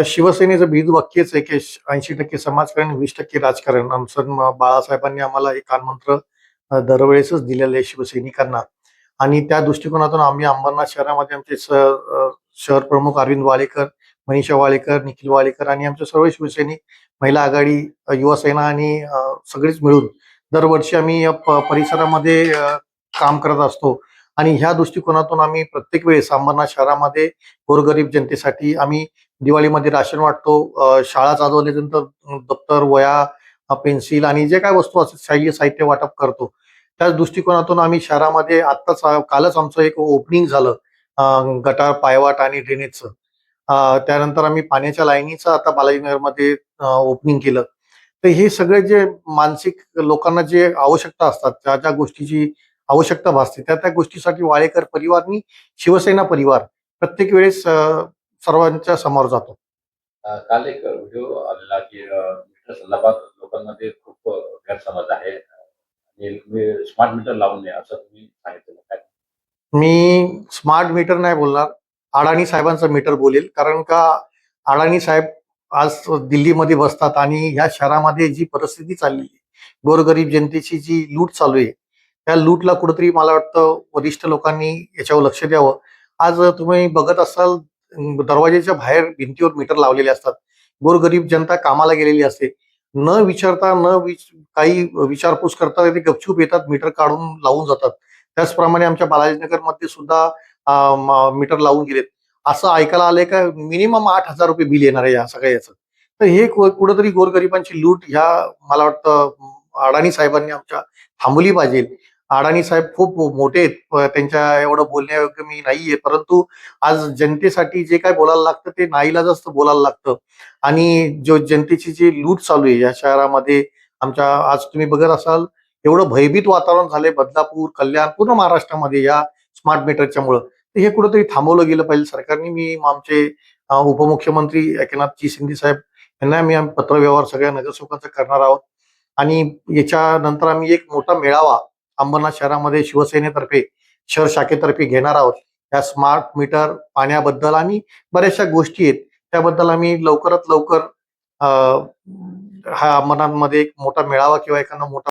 शिवसेनेचं बीज वाक्यच आहे की 80% समाजकारण, 20% राजकारण. आमचं बाळासाहेबांनी आम्हाला हे कानमंत्र दरवेळेसच दिलेलं आहे शिवसैनिकांना. आणि त्या दृष्टिकोनातून आम्ही अंबरनाथ शहरामध्ये आमचे शहर प्रमुख अरविंद वालेकर, मनीषा वालेकर, निखिल वालेकर आणि आमचे सर्व शिवसैनिक, महिला आघाडी, युवासेना आणि सगळेच मिळून दरवर्षी आम्ही या परिसरामध्ये काम करत असतो. आणि ह्या दृष्टिकोनातून आम्ही प्रत्येक वेळेस अंबरनाथ शहरामध्ये गोरगरीब जनतेसाठी आम्ही दिवाळीमध्ये राशन वाटतो. शाळा चालवल्यानंतर दप्तर, वह्या, पेन्सिल आणि जे काही वस्तू असतात शालेय साहित्य वाटप करतो. त्याच दृष्टिकोनातून आम्ही शहरामध्ये आत्ताच कालच आमचं एक ओपनिंग झालं गटार, पायवाट आणि ड्रेनेजचं. त्यानंतर आम्ही पाण्याच्या लाईनीचं आता बालाजीनगरमध्ये ओपनिंग केलं. तर हे सगळे जे मानसिक लोकांना जे आवश्यकता असतात, ज्या गोष्टीची आवश्यकता भासते, त्या गोष्टीसाठी वाळेकर परिवार आणि शिवसेना परिवार प्रत्येक वेळेस सर्वांच्या समोर जातो. काल एक व्हिडिओ आलेला की मीटर संदर्भात लोकांमध्ये खूप गैरसमज आहे आणि तुम्ही स्मार्ट मीटर लावून नये असं तुम्ही सांगितलेलं काय? मी स्मार्ट मीटर नाही बोलणार, अडाणी साहेबांचं मीटर बोलेल. कारण का अडाणी साहेब आज दिल्लीमध्ये बसतात आणि ह्या शहरामध्ये जी परिस्थिती चालली आहे, गोरगरीब जनतेची जी लूट चालू आहे, त्या लूटला कुठेतरी मला वाटतं वरिष्ठ लोकांनी याच्यावर लक्ष द्यावं. आज तुम्ही बघत असाल दरवाजेच्या बाहेर भिंतीवर मीटर लावलेले असतात. गोरगरीब जनता कामाला गेलेली असते. न विचारता काही विचारपूस करता ते गपचूप येतात, मीटर काढून लावून जातात. त्याचप्रमाणे आमच्या बालाजीनगरमध्ये सुद्धा मीटर लावून गेलेत. असं ऐकायला आलंय का मिनिमम ₹8,000 बिल येणार आहे या सगळ्या याचं. तर हे कुठेतरी गोरगरिबांची लूट ह्या मला वाटतं अडाणी साहेबांनी आमच्या थांबवली पाहिजे. अडाणी साहेब खूप मोठे आहेत. त्यांच्या एवढं बोलण्यायोग्य मी नाहीये. परंतु आज जनतेसाठी जे काही बोलायला लागतं ते नाईलाजास्तव बोलायला लागतं. आणि जो जनतेची जी लूट चालू आहे या शहरामध्ये आमच्या, आज तुम्ही बघत असाल एवढं भयभीत वातावरण झालंय बदलापूर, कल्याण, पूर्ण महाराष्ट्रामध्ये या स्मार्ट मीटरच्यामुळं. तर हे कुठेतरी थांबवलं गेलं पाहिजे सरकारने. मी आमचे उपमुख्यमंत्री एकनाथजी शिंदे साहेब यांना आम्ही पत्रव्यवहार सगळ्या नगरसेवकांचा करणार आहोत. आणि याच्यानंतर आम्ही एक मोठा मेळावा अंबरनाथ शहरामध्ये शिवसेनेतर्फे, शहर शाखेतर्फे घेणार आहोत. या स्मार्ट मीटर, पाण्याबद्दल आणि बऱ्याचशा गोष्टी आहेत. त्याबद्दल आम्ही लवकरात लवकर अ, हा अंबरनाथमध्ये एक मोठा मेळावा किंवा एखादा मोठा